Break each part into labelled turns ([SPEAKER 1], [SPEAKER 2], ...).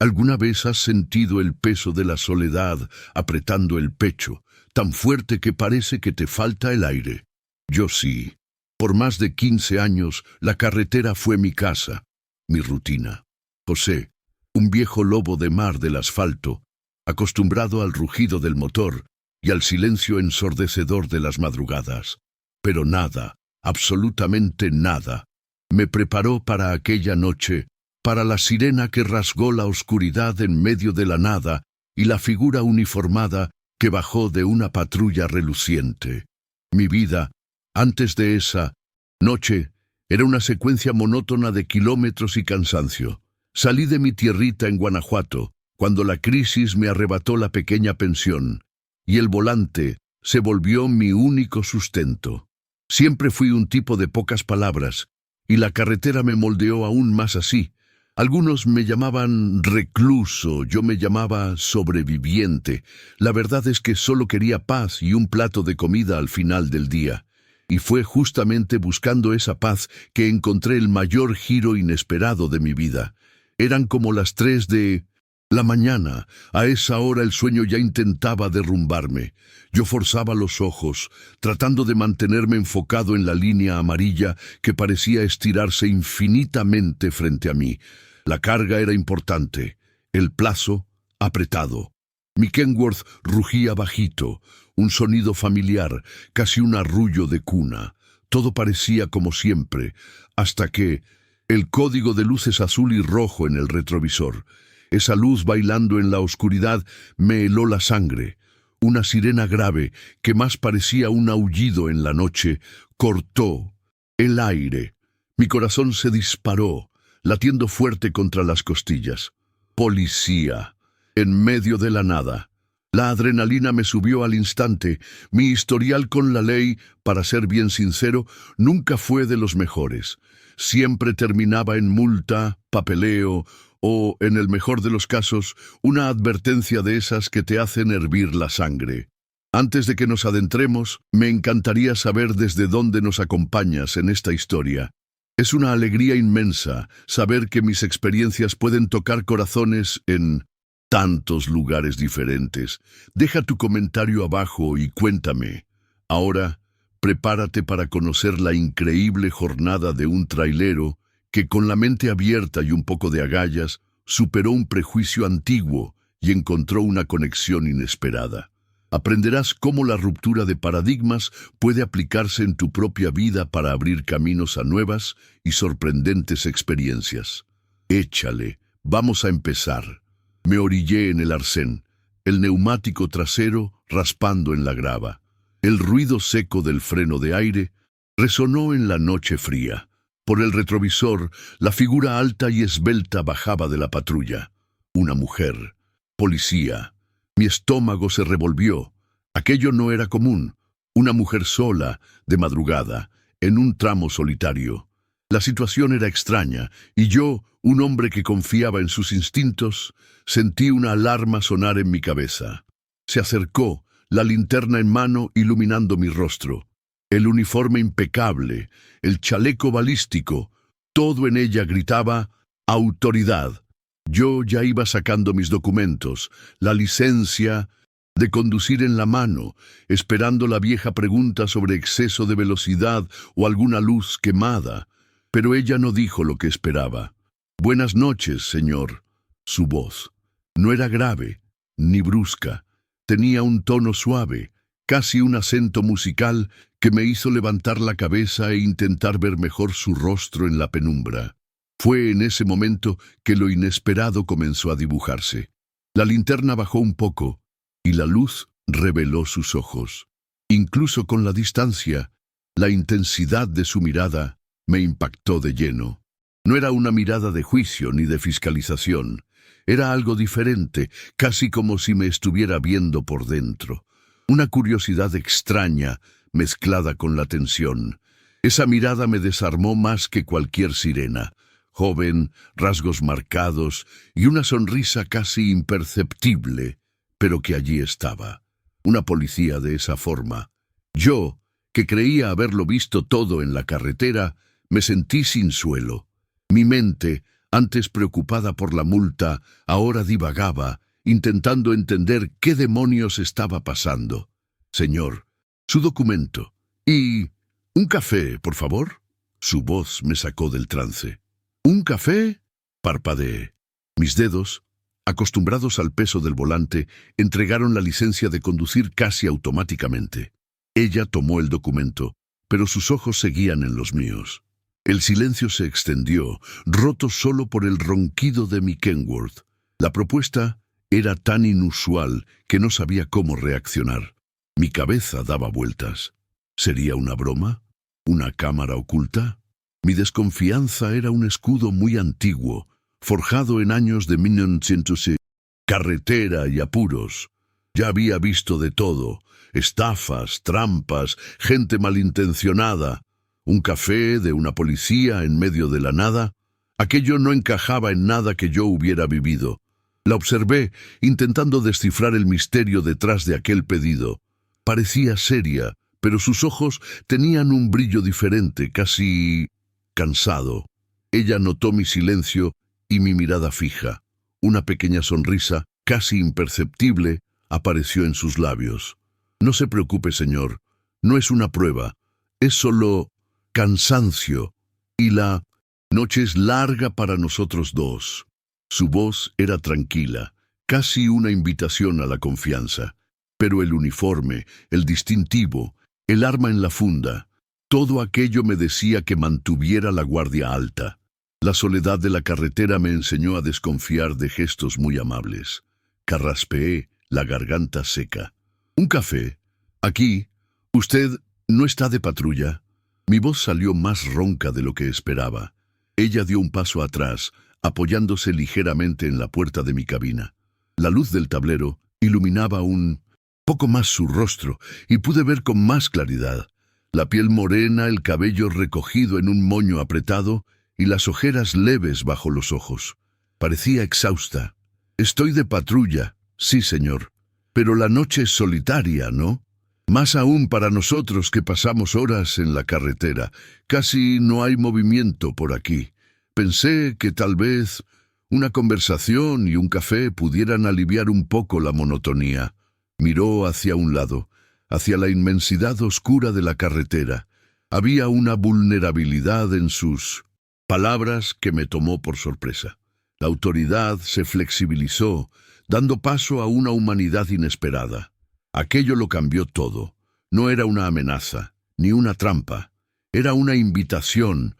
[SPEAKER 1] ¿Alguna vez has sentido el peso de la soledad apretando el pecho, tan fuerte que parece que te falta el aire? Yo sí. Por más de 15 años, la carretera fue mi casa, mi rutina. José, un viejo lobo de mar del asfalto, acostumbrado al rugido del motor y al silencio ensordecedor de las madrugadas. Pero nada, absolutamente nada, me preparó para aquella noche, para la sirena que rasgó la oscuridad en medio de la nada y la figura uniformada que bajó de una patrulla reluciente. Mi vida, antes de esa noche, era una secuencia monótona de kilómetros y cansancio. Salí de mi tierrita en Guanajuato, cuando la crisis me arrebató la pequeña pensión, y el volante se volvió mi único sustento. Siempre fui un tipo de pocas palabras, y la carretera me moldeó aún más así. Algunos me llamaban recluso, yo me llamaba sobreviviente. La verdad es que solo quería paz y un plato de comida al final del día. Y fue justamente buscando esa paz que encontré el mayor giro inesperado de mi vida. Eran como las 3 de la mañana. A esa hora el sueño ya intentaba derrumbarme. Yo forzaba los ojos, tratando de mantenerme enfocado en la línea amarilla que parecía estirarse infinitamente frente a mí. La carga era importante, el plazo apretado. Mi Kenworth rugía bajito, un sonido familiar, casi un arrullo de cuna. Todo parecía como siempre, hasta que el código de luces azul y rojo en el retrovisor. Esa luz bailando en la oscuridad me heló la sangre. Una sirena grave, que más parecía un aullido en la noche, cortó el aire. Mi corazón se disparó, latiendo fuerte contra las costillas. Policía, en medio de la nada. La adrenalina me subió al instante. Mi historial con la ley, para ser bien sincero, nunca fue de los mejores. Siempre terminaba en multa, papeleo o, en el mejor de los casos, una advertencia de esas que te hacen hervir la sangre. Antes de que nos adentremos, me encantaría saber desde dónde nos acompañas en esta historia. Es una alegría inmensa saber que mis experiencias pueden tocar corazones en tantos lugares diferentes. Deja tu comentario abajo y cuéntame. Ahora, prepárate para conocer la increíble jornada de un trailero que, con la mente abierta y un poco de agallas, superó un prejuicio antiguo y encontró una conexión inesperada. Aprenderás cómo la ruptura de paradigmas puede aplicarse en tu propia vida para abrir caminos a nuevas y sorprendentes experiencias. Échale, vamos a empezar. Me orillé en el arcén, el neumático trasero raspando en la grava. El ruido seco del freno de aire resonó en la noche fría. Por el retrovisor, la figura alta y esbelta bajaba de la patrulla. Una mujer. Policía. Mi estómago se revolvió. Aquello no era común. Una mujer sola, de madrugada, en un tramo solitario. La situación era extraña, y yo, un hombre que confiaba en sus instintos, sentí una alarma sonar en mi cabeza. Se acercó, la linterna en mano iluminando mi rostro. El uniforme impecable, el chaleco balístico, todo en ella gritaba autoridad. Yo ya iba sacando mis documentos, la licencia de conducir en la mano, esperando la vieja pregunta sobre exceso de velocidad o alguna luz quemada. Pero ella no dijo lo que esperaba. «Buenas noches, señor». Su voz no era grave, ni brusca. Tenía un tono suave, casi un acento musical que me hizo levantar la cabeza e intentar ver mejor su rostro en la penumbra. Fue en ese momento que lo inesperado comenzó a dibujarse. La linterna bajó un poco y la luz reveló sus ojos. Incluso con la distancia, la intensidad de su mirada me impactó de lleno. No era una mirada de juicio ni de fiscalización. Era algo diferente, casi como si me estuviera viendo por dentro. Una curiosidad extraña mezclada con la tensión. Esa mirada me desarmó más que cualquier sirena. Joven, rasgos marcados y una sonrisa casi imperceptible, pero que allí estaba. Una policía de esa forma. Yo, que creía haberlo visto todo en la carretera, me sentí sin suelo. Mi mente, Antes preocupada por la multa, ahora divagaba, intentando entender qué demonios estaba pasando. Señor, su documento. Y... ¿un café, por favor? Su voz me sacó del trance. ¿Un café? Parpadeé. Mis dedos, acostumbrados al peso del volante, entregaron la licencia de conducir casi automáticamente. Ella tomó el documento, pero sus ojos seguían en los míos. El silencio se extendió, roto solo por el ronquido de mi Kenworth. La propuesta era tan inusual que no sabía cómo reaccionar. Mi cabeza daba vueltas. ¿Sería una broma? ¿Una cámara oculta? Mi desconfianza era un escudo muy antiguo, forjado en años de 1906. Carretera y apuros. Ya había visto de todo: estafas, trampas, gente malintencionada. Un café de una policía en medio de la nada. Aquello no encajaba en nada que yo hubiera vivido. La observé, intentando descifrar el misterio detrás de aquel pedido. Parecía seria, pero sus ojos tenían un brillo diferente, casi cansado. Ella notó mi silencio y mi mirada fija. Una pequeña sonrisa, casi imperceptible, apareció en sus labios. No se preocupe, señor. No es una prueba. Es solo cansancio. Y la noche es larga para nosotros dos. Su voz era tranquila, casi una invitación a la confianza. Pero el uniforme, el distintivo, el arma en la funda, todo aquello me decía que mantuviera la guardia alta. La soledad de la carretera me enseñó a desconfiar de gestos muy amables. Carraspeé, la garganta seca. ¿Un café? Aquí. ¿Usted no está de patrulla? Mi voz salió más ronca de lo que esperaba. Ella dio un paso atrás, apoyándose ligeramente en la puerta de mi cabina. La luz del tablero iluminaba un poco más su rostro y pude ver con más claridad. La piel morena, el cabello recogido en un moño apretado y las ojeras leves bajo los ojos. Parecía exhausta. Estoy de patrulla, sí, señor. Pero la noche es solitaria, ¿no? Más aún para nosotros que pasamos horas en la carretera. Casi no hay movimiento por aquí. Pensé que tal vez una conversación y un café pudieran aliviar un poco la monotonía. Miró hacia un lado, hacia la inmensidad oscura de la carretera. Había una vulnerabilidad en sus palabras que me tomó por sorpresa. La autoridad se flexibilizó, dando paso a una humanidad inesperada. Aquello lo cambió todo. No era una amenaza, ni una trampa. Era una invitación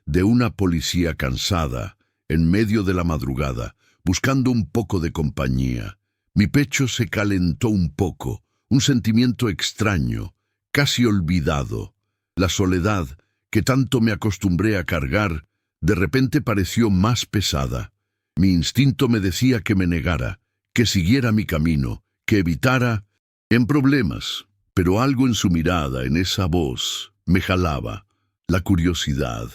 [SPEAKER 1] de una policía cansada, en medio de la madrugada, buscando un poco de compañía. Mi pecho se calentó un poco, un sentimiento extraño, casi olvidado. La soledad, que tanto me acostumbré a cargar, de repente pareció más pesada. Mi instinto me decía que me negara, que siguiera mi camino, que evitara en problemas, pero algo en su mirada, en esa voz, me jalaba. La curiosidad,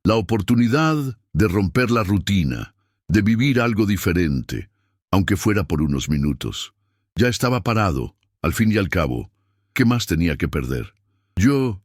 [SPEAKER 1] la oportunidad de romper la rutina, de vivir algo diferente, aunque fuera por unos minutos. Ya estaba parado, al fin y al cabo. ¿Qué más tenía que perder? Yo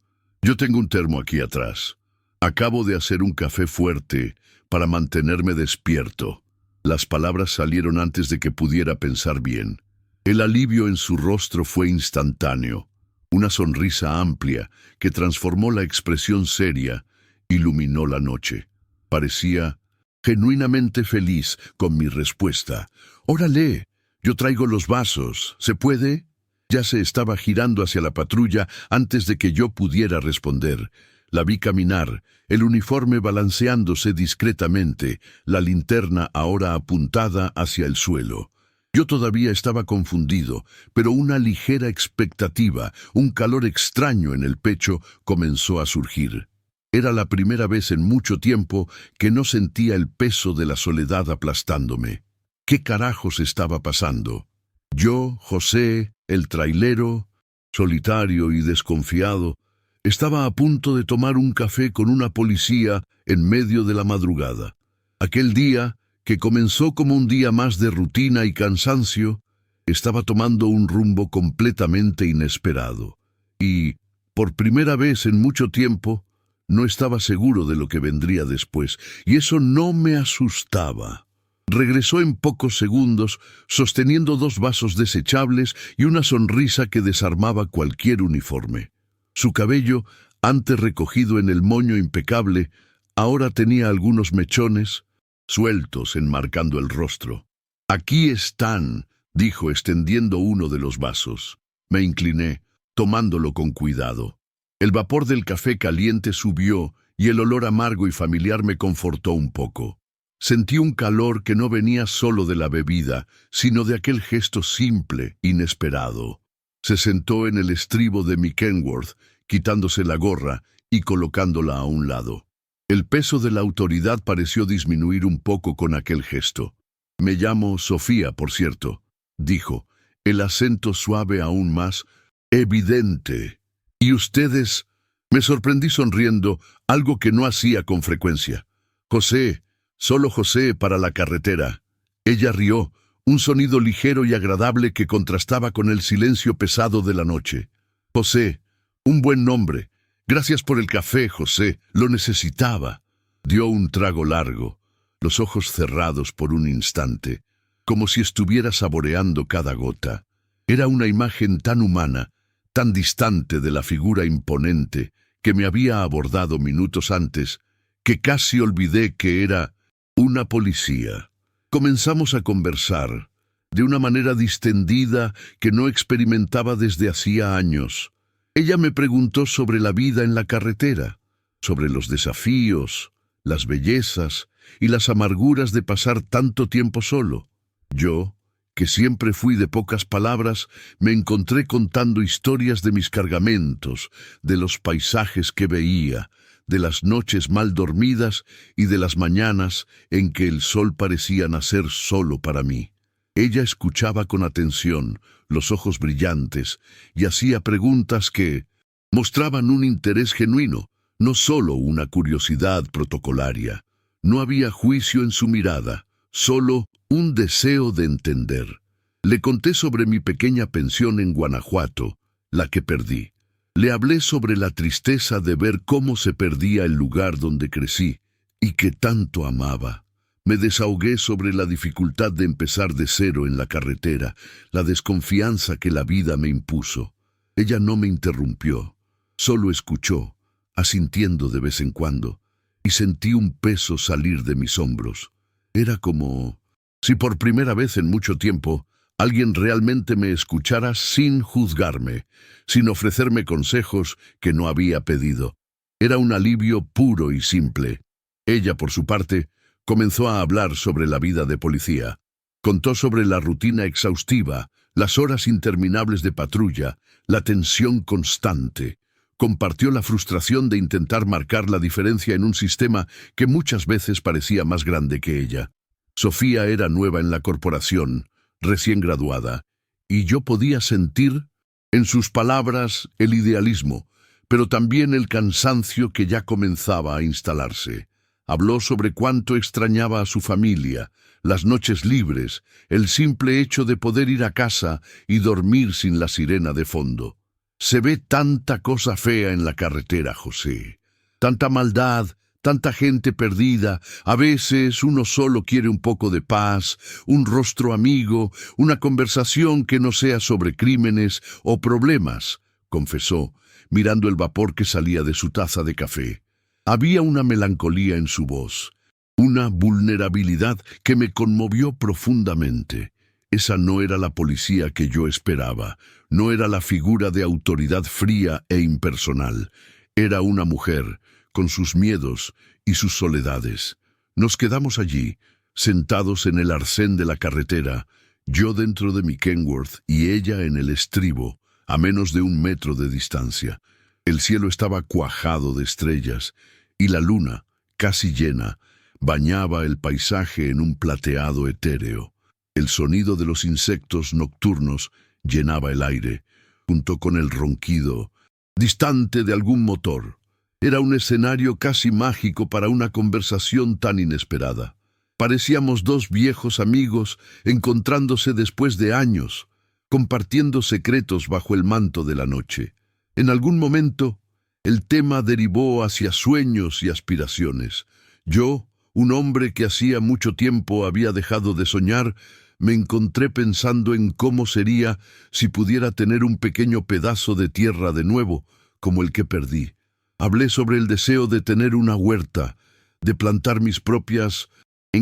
[SPEAKER 1] tengo un termo aquí atrás. Acabo de hacer un café fuerte para mantenerme despierto. Las palabras salieron antes de que pudiera pensar bien. El alivio en su rostro fue instantáneo. Una sonrisa amplia que transformó la expresión seria, iluminó la noche. Parecía genuinamente feliz con mi respuesta. «Órale, yo traigo los vasos. ¿Se puede?» Ya se estaba girando hacia la patrulla antes de que yo pudiera responder. La vi caminar, el uniforme balanceándose discretamente, la linterna ahora apuntada hacia el suelo. Yo todavía estaba confundido, pero una ligera expectativa, un calor extraño en el pecho comenzó a surgir. Era la primera vez en mucho tiempo que no sentía el peso de la soledad aplastándome. ¿Qué carajos estaba pasando? Yo, José, el trailero, solitario y desconfiado, estaba a punto de tomar un café con una policía en medio de la madrugada. Aquel día, que comenzó como un día más de rutina y cansancio, estaba tomando un rumbo completamente inesperado. Y, por primera vez en mucho tiempo, No estaba seguro de lo que vendría después, y eso no me asustaba. Regresó en pocos segundos, sosteniendo 2 vasos desechables y una sonrisa que desarmaba cualquier uniforme. Su cabello, antes recogido en el moño impecable, ahora tenía algunos mechones sueltos enmarcando el rostro. «Aquí están», dijo extendiendo uno de los vasos. Me incliné, tomándolo con cuidado. El vapor del café caliente subió y el olor amargo y familiar me confortó un poco. Sentí un calor que no venía solo de la bebida, sino de aquel gesto simple, inesperado. Se sentó en el estribo de mi Kenworth, quitándose la gorra y colocándola a un lado. El peso de la autoridad pareció disminuir un poco con aquel gesto. «Me llamo Sofía, por cierto», dijo, el acento suave aún más evidente. «¿Y ustedes?» Me sorprendí sonriendo, algo que no hacía con frecuencia. «José, solo José para la carretera». Ella rió, un sonido ligero y agradable que contrastaba con el silencio pesado de la noche. «José, un buen nombre. Gracias por el café, José, lo necesitaba». Dio un trago largo, los ojos cerrados por un instante, como si estuviera saboreando cada gota. Era una imagen tan humana, tan distante de la figura imponente que me había abordado minutos antes, que casi olvidé que era una policía. Comenzamos a conversar, de una manera distendida que no experimentaba desde hacía años. Ella me preguntó sobre la vida en la carretera, sobre los desafíos, las bellezas y las amarguras de pasar tanto tiempo solo. Yo, que siempre fui de pocas palabras, me encontré contando historias de mis cargamentos, de los paisajes que veía, de las noches mal dormidas y de las mañanas en que el sol parecía nacer solo para mí. Ella escuchaba con atención, los ojos brillantes, y hacía preguntas que mostraban un interés genuino, no solo una curiosidad protocolaria. No había juicio en su mirada, solo un deseo de entender. Le conté sobre mi pequeña pensión en Guanajuato, la que perdí. Le hablé sobre la tristeza de ver cómo se perdía el lugar donde crecí y que tanto amaba. Me desahogué sobre la dificultad de empezar de cero en la carretera, la desconfianza que la vida me impuso. Ella no me interrumpió, solo escuchó, asintiendo de vez en cuando, y sentí un peso salir de mis hombros. Era como si por primera vez en mucho tiempo alguien realmente me escuchara sin juzgarme, sin ofrecerme consejos que no había pedido. Era un alivio puro y simple. Ella, por su parte, comenzó a hablar sobre la vida de policía. Contó sobre la rutina exhaustiva, las horas interminables de patrulla, la tensión constante. Compartió la frustración de intentar marcar la diferencia en un sistema que muchas veces parecía más grande que ella. Sofía era nueva en la corporación, recién graduada, y yo podía sentir en sus palabras el idealismo, pero también el cansancio que ya comenzaba a instalarse. Habló sobre cuánto extrañaba a su familia, las noches libres, el simple hecho de poder ir a casa y dormir sin la sirena de fondo. «Se ve tanta cosa fea en la carretera, José. Tanta maldad, tanta gente perdida. A veces uno solo quiere un poco de paz, un rostro amigo, una conversación que no sea sobre crímenes o problemas», confesó, mirando el vapor que salía de su taza de café. Había una melancolía en su voz, una vulnerabilidad que me conmovió profundamente. Esa no era la policía que yo esperaba, no era la figura de autoridad fría e impersonal. Era una mujer, con sus miedos y sus soledades. Nos quedamos allí, sentados en el arcén de la carretera, yo dentro de mi Kenworth y ella en el estribo, a menos de 1 metro de distancia. El cielo estaba cuajado de estrellas, y la luna, casi llena, bañaba el paisaje en un plateado etéreo. El sonido de los insectos nocturnos llenaba el aire, junto con el ronquido distante de algún motor. Era un escenario casi mágico para una conversación tan inesperada. Parecíamos 2 viejos amigos encontrándose después de años, compartiendo secretos bajo el manto de la noche. En algún momento, El tema derivó hacia sueños y aspiraciones. Yo, un hombre que hacía mucho tiempo había dejado de soñar, me encontré pensando en cómo sería si pudiera tener un pequeño pedazo de tierra de nuevo, como el que perdí. Hablé sobre el deseo de tener una huerta, de plantar mis propias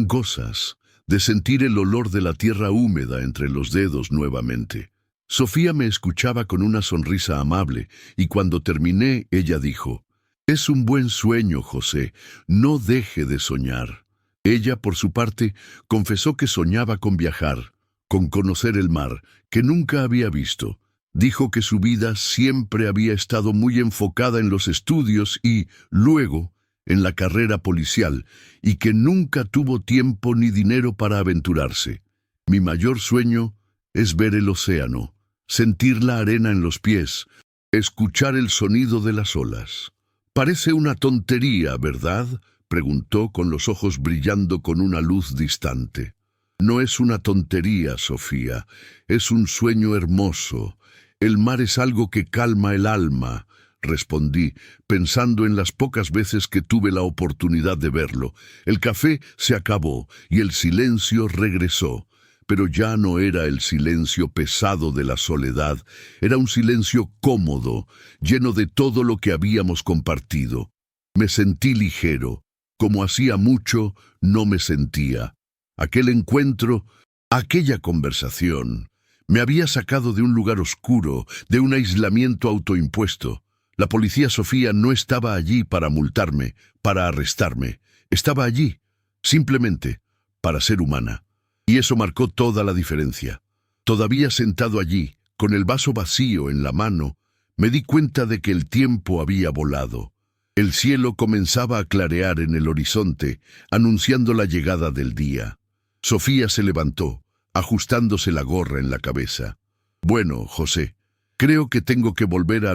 [SPEAKER 1] cosas, de sentir el olor de la tierra húmeda entre los dedos nuevamente. Sofía me escuchaba con una sonrisa amable, y cuando terminé, ella dijo: «Es un buen sueño, José, no deje de soñar». Ella, por su parte, confesó que soñaba con viajar, con conocer el mar, que nunca había visto. Dijo que su vida siempre había estado muy enfocada en los estudios y, luego, en la carrera policial, y que nunca tuvo tiempo ni dinero para aventurarse. Mi mayor sueño es ver el océano, sentir la arena en los pies, escuchar el sonido de las olas. Parece una tontería, ¿verdad?, preguntó con los ojos brillando con una luz distante. No es una tontería, Sofía, es un sueño hermoso. El mar es algo que calma el alma, respondí, pensando en las pocas veces que tuve la oportunidad de verlo. El café se acabó y el silencio regresó, pero ya no era el silencio pesado de la soledad, era un silencio cómodo, lleno de todo lo que habíamos compartido. Me sentí ligero. Como hacía mucho, no me sentía. Aquel encuentro, aquella conversación, me había sacado de un lugar oscuro, de un aislamiento autoimpuesto. La policía Sofía no estaba allí para multarme, para arrestarme. Estaba allí, simplemente, para ser humana. Y eso marcó toda la diferencia. Todavía sentado allí, con el vaso vacío en la mano, me di cuenta de que el tiempo había volado. El cielo comenzaba a clarear en el horizonte, anunciando la llegada del día. Sofía se levantó, ajustándose la gorra en la cabeza. «Bueno, José, creo que tengo que volver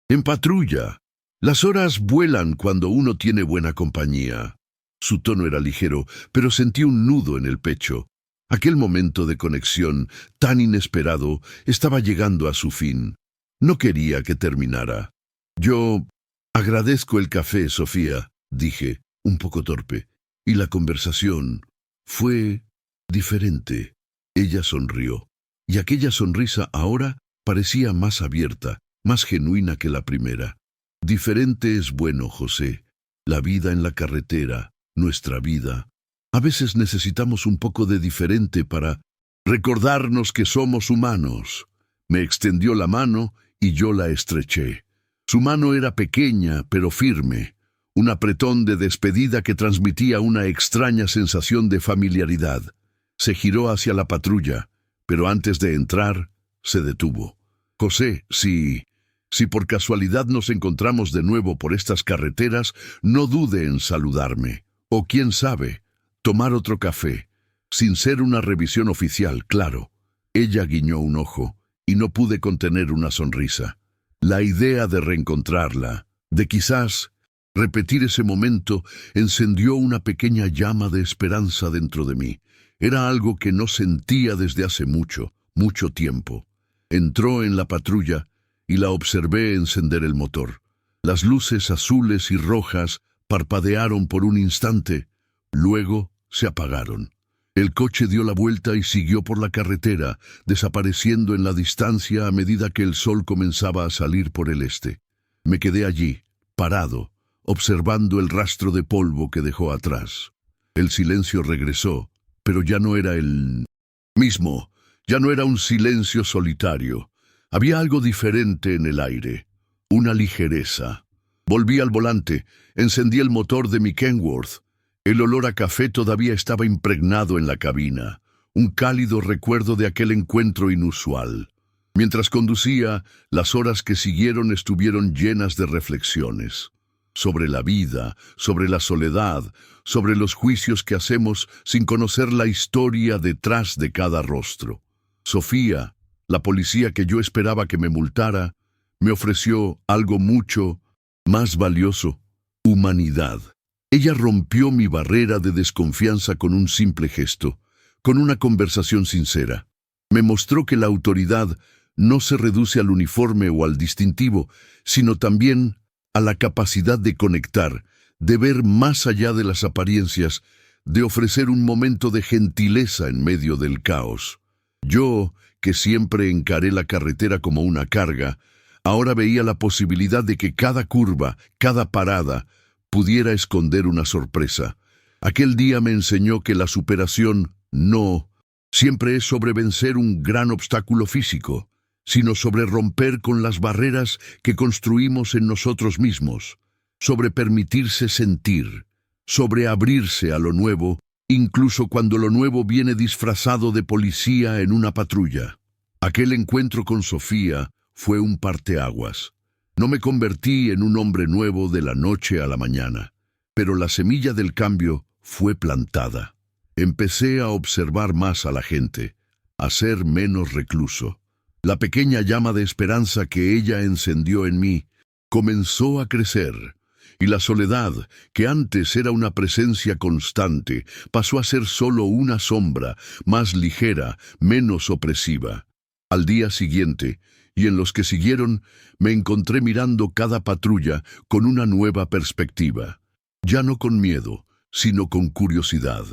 [SPEAKER 1] en patrulla. Las horas vuelan cuando uno tiene buena compañía». Su tono era ligero, pero sentí un nudo en el pecho. Aquel momento de conexión, tan inesperado, estaba llegando a su fin. No quería que terminara. «Yo agradezco el café, Sofía», dije, un poco torpe, y la conversación fue diferente. Ella sonrió, y aquella sonrisa ahora parecía más abierta, más genuina que la primera. Diferente es bueno, José. La vida en la carretera, nuestra vida. A veces necesitamos un poco de diferente para recordarnos que somos humanos. Me extendió la mano y yo la estreché. Su mano era pequeña, pero firme, un apretón de despedida que transmitía una extraña sensación de familiaridad. Se giró hacia la patrulla, pero antes de entrar, se detuvo. «José, si por casualidad nos encontramos de nuevo por estas carreteras, no dude en saludarme. O quién sabe, tomar otro café, sin ser una revisión oficial, claro». Ella guiñó un ojo, y no pude contener una sonrisa. La idea de reencontrarla, de quizás repetir ese momento, encendió una pequeña llama de esperanza dentro de mí. Era algo que no sentía desde hace mucho, mucho tiempo. Entró en la patrulla y la observé encender el motor. Las luces azules y rojas parpadearon por un instante, luego se apagaron. El coche dio la vuelta y siguió por la carretera, desapareciendo en la distancia a medida que el sol comenzaba a salir por el este. Me quedé allí, parado, observando el rastro de polvo que dejó atrás. El silencio regresó, pero ya no era el mismo, ya no era un silencio solitario. Había algo diferente en el aire, una ligereza. Volví al volante, encendí el motor de mi Kenworth. El olor a café todavía estaba impregnado en la cabina, un cálido recuerdo de aquel encuentro inusual. Mientras conducía, las horas que siguieron estuvieron llenas de reflexiones. Sobre la vida, sobre la soledad, sobre los juicios que hacemos sin conocer la historia detrás de cada rostro. Sofía, la policía que yo esperaba que me multara, me ofreció algo mucho más valioso: humanidad. Ella rompió mi barrera de desconfianza con un simple gesto, con una conversación sincera. Me mostró que la autoridad no se reduce al uniforme o al distintivo, sino también a la capacidad de conectar, de ver más allá de las apariencias, de ofrecer un momento de gentileza en medio del caos. Yo, que siempre encaré la carretera como una carga, ahora veía la posibilidad de que cada curva, cada parada, pudiera esconder una sorpresa. Aquel día me enseñó que la superación no siempre es sobre vencer un gran obstáculo físico, sino sobre romper con las barreras que construimos en nosotros mismos, sobre permitirse sentir, sobre abrirse a lo nuevo, incluso cuando lo nuevo viene disfrazado de policía en una patrulla. Aquel encuentro con Sofía fue un parteaguas. No me convertí en un hombre nuevo de la noche a la mañana, pero la semilla del cambio fue plantada. Empecé a observar más a la gente, a ser menos recluso. La pequeña llama de esperanza que ella encendió en mí comenzó a crecer, y la soledad, que antes era una presencia constante, pasó a ser solo una sombra, más ligera, menos opresiva. Al día siguiente, y en los que siguieron, me encontré mirando cada patrulla con una nueva perspectiva. Ya no con miedo, sino con curiosidad.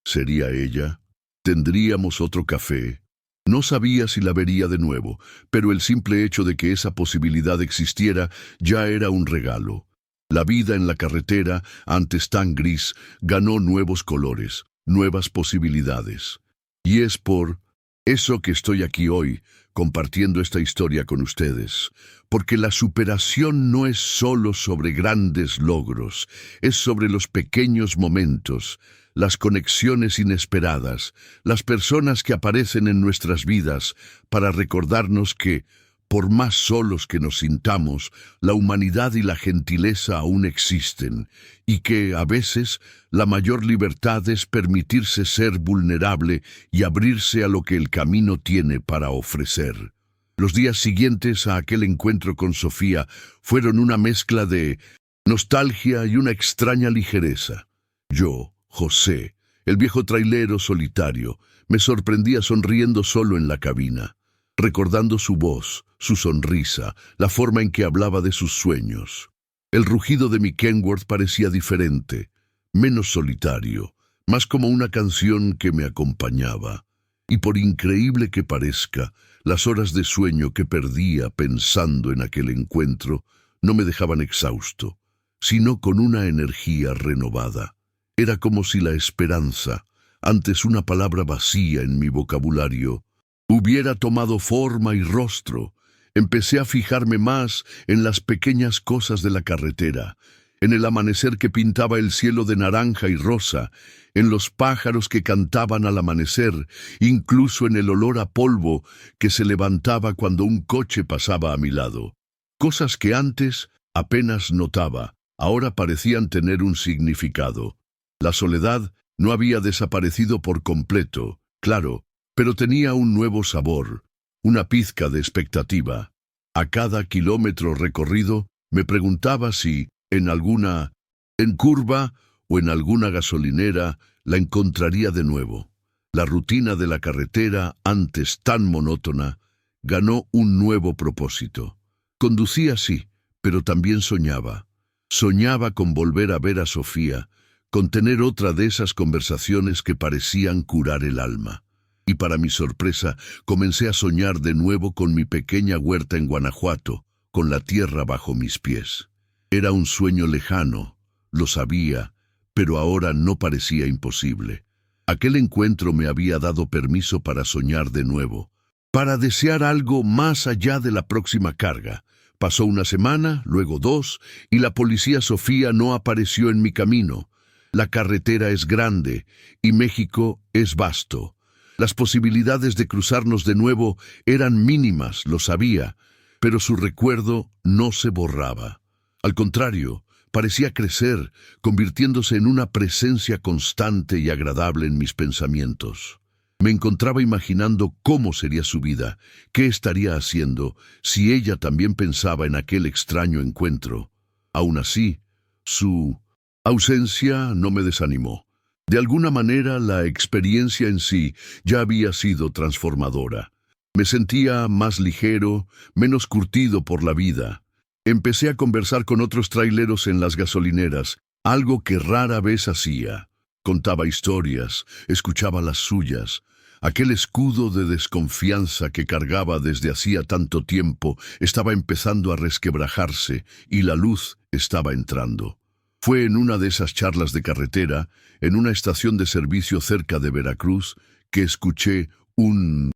[SPEAKER 1] ¿Sería ella? ¿Tendríamos otro café? No sabía si la vería de nuevo, pero el simple hecho de que esa posibilidad existiera ya era un regalo. La vida en la carretera, antes tan gris, ganó nuevos colores, nuevas posibilidades. Y es por eso que estoy aquí hoy, compartiendo esta historia con ustedes, porque la superación no es solo sobre grandes logros, es sobre los pequeños momentos, las conexiones inesperadas, las personas que aparecen en nuestras vidas para recordarnos que, por más solos que nos sintamos, la humanidad y la gentileza aún existen, y que, a veces, la mayor libertad es permitirse ser vulnerable y abrirse a lo que el camino tiene para ofrecer. Los días siguientes a aquel encuentro con Sofía fueron una mezcla de nostalgia y una extraña ligereza. Yo, José, el viejo trailero solitario, me sorprendía sonriendo solo en la cabina, recordando su voz, su sonrisa, la forma en que hablaba de sus sueños. El rugido de mi Kenworth parecía diferente, menos solitario, más como una canción que me acompañaba. Y por increíble que parezca, las horas de sueño que perdía pensando en aquel encuentro no me dejaban exhausto, sino con una energía renovada. Era como si la esperanza, antes una palabra vacía en mi vocabulario, hubiera tomado forma y rostro. Empecé a fijarme más en las pequeñas cosas de la carretera, en el amanecer que pintaba el cielo de naranja y rosa, en los pájaros que cantaban al amanecer, incluso en el olor a polvo que se levantaba cuando un coche pasaba a mi lado. Cosas que antes apenas notaba, ahora parecían tener un significado. La soledad no había desaparecido por completo, claro, pero tenía un nuevo sabor, una pizca de expectativa. A cada kilómetro recorrido me preguntaba si, en curva o en alguna gasolinera, la encontraría de nuevo. La rutina de la carretera, antes tan monótona, ganó un nuevo propósito. Conducía sí, pero también soñaba. Soñaba con volver a ver a Sofía, con tener otra de esas conversaciones que parecían curar el alma. Y para mi sorpresa, comencé a soñar de nuevo con mi pequeña huerta en Guanajuato, con la tierra bajo mis pies. Era un sueño lejano, lo sabía, pero ahora no parecía imposible. Aquel encuentro me había dado permiso para soñar de nuevo, para desear algo más allá de la próxima carga. Pasó una semana, luego 2, y la policía Sofía no apareció en mi camino. La carretera es grande, y México es vasto. Las posibilidades de cruzarnos de nuevo eran mínimas, lo sabía, pero su recuerdo no se borraba. Al contrario, parecía crecer, convirtiéndose en una presencia constante y agradable en mis pensamientos. Me encontraba imaginando cómo sería su vida, qué estaría haciendo, si ella también pensaba en aquel extraño encuentro. Aún así, su ausencia no me desanimó. De alguna manera, la experiencia en sí ya había sido transformadora. Me sentía más ligero, menos curtido por la vida. Empecé a conversar con otros traileros en las gasolineras, algo que rara vez hacía. Contaba historias, escuchaba las suyas. Aquel escudo de desconfianza que cargaba desde hacía tanto tiempo estaba empezando a resquebrajarse y la luz estaba entrando. Fue en una de esas charlas de carretera, en una estación de servicio cerca de Veracruz, que escuché un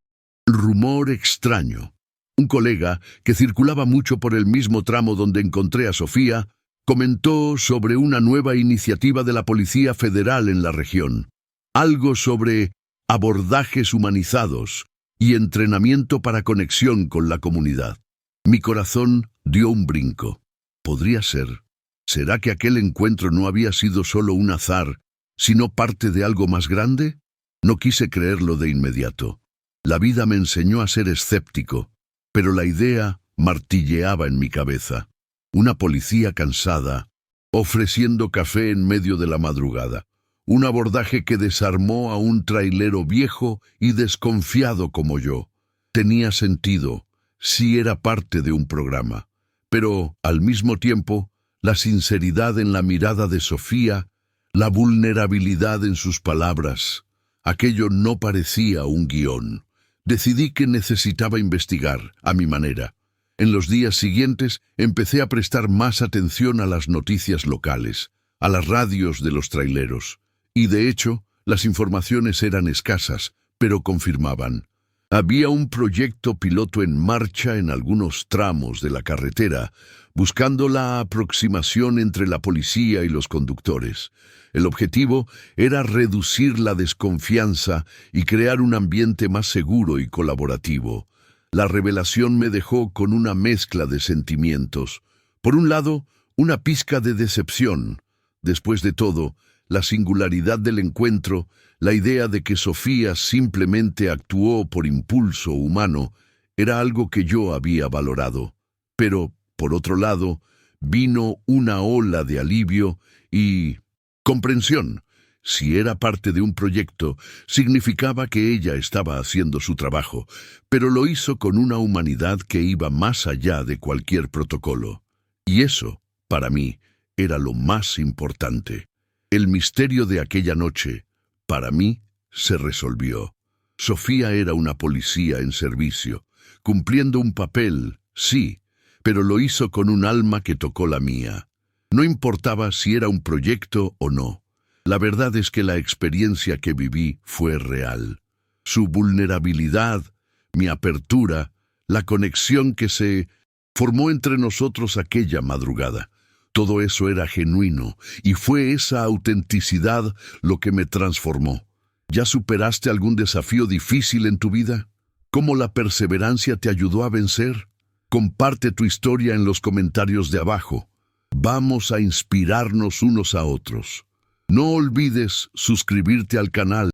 [SPEAKER 1] rumor extraño. Un colega, que circulaba mucho por el mismo tramo donde encontré a Sofía, comentó sobre una nueva iniciativa de la Policía Federal en la región. Algo sobre abordajes humanizados y entrenamiento para conexión con la comunidad. Mi corazón dio un brinco. ¿Podría ser? ¿Será que aquel encuentro no había sido solo un azar, sino parte de algo más grande? No quise creerlo de inmediato. La vida me enseñó a ser escéptico, pero la idea martilleaba en mi cabeza. Una policía cansada, ofreciendo café en medio de la madrugada. Un abordaje que desarmó a un trailero viejo y desconfiado como yo. Tenía sentido, si era parte de un programa. Pero, al mismo tiempo, la sinceridad en la mirada de Sofía, la vulnerabilidad en sus palabras, aquello no parecía un guión. Decidí que necesitaba investigar, a mi manera. En los días siguientes empecé a prestar más atención a las noticias locales, a las radios de los traileros. Y de hecho, las informaciones eran escasas, pero confirmaban. Había un proyecto piloto en marcha en algunos tramos de la carretera, buscando la aproximación entre la policía y los conductores. El objetivo era reducir la desconfianza y crear un ambiente más seguro y colaborativo. La revelación me dejó con una mezcla de sentimientos. Por un lado, una pizca de decepción. Después de todo, la singularidad del encuentro, la idea de que Sofía simplemente actuó por impulso humano, era algo que yo había valorado. Pero, por otro lado, vino una ola de alivio y comprensión. Si era parte de un proyecto, significaba que ella estaba haciendo su trabajo, pero lo hizo con una humanidad que iba más allá de cualquier protocolo. Y eso, para mí, era lo más importante. El misterio de aquella noche, para mí, se resolvió. Sofía era una policía en servicio, cumpliendo un papel, sí, pero lo hizo con un alma que tocó la mía. No importaba si era un proyecto o no. La verdad es que la experiencia que viví fue real. Su vulnerabilidad, mi apertura, la conexión que se formó entre nosotros aquella madrugada. Todo eso era genuino, y fue esa autenticidad lo que me transformó. ¿Ya superaste algún desafío difícil en tu vida? ¿Cómo la perseverancia te ayudó a vencer? Comparte tu historia en los comentarios de abajo. Vamos a inspirarnos unos a otros. No olvides suscribirte al canal.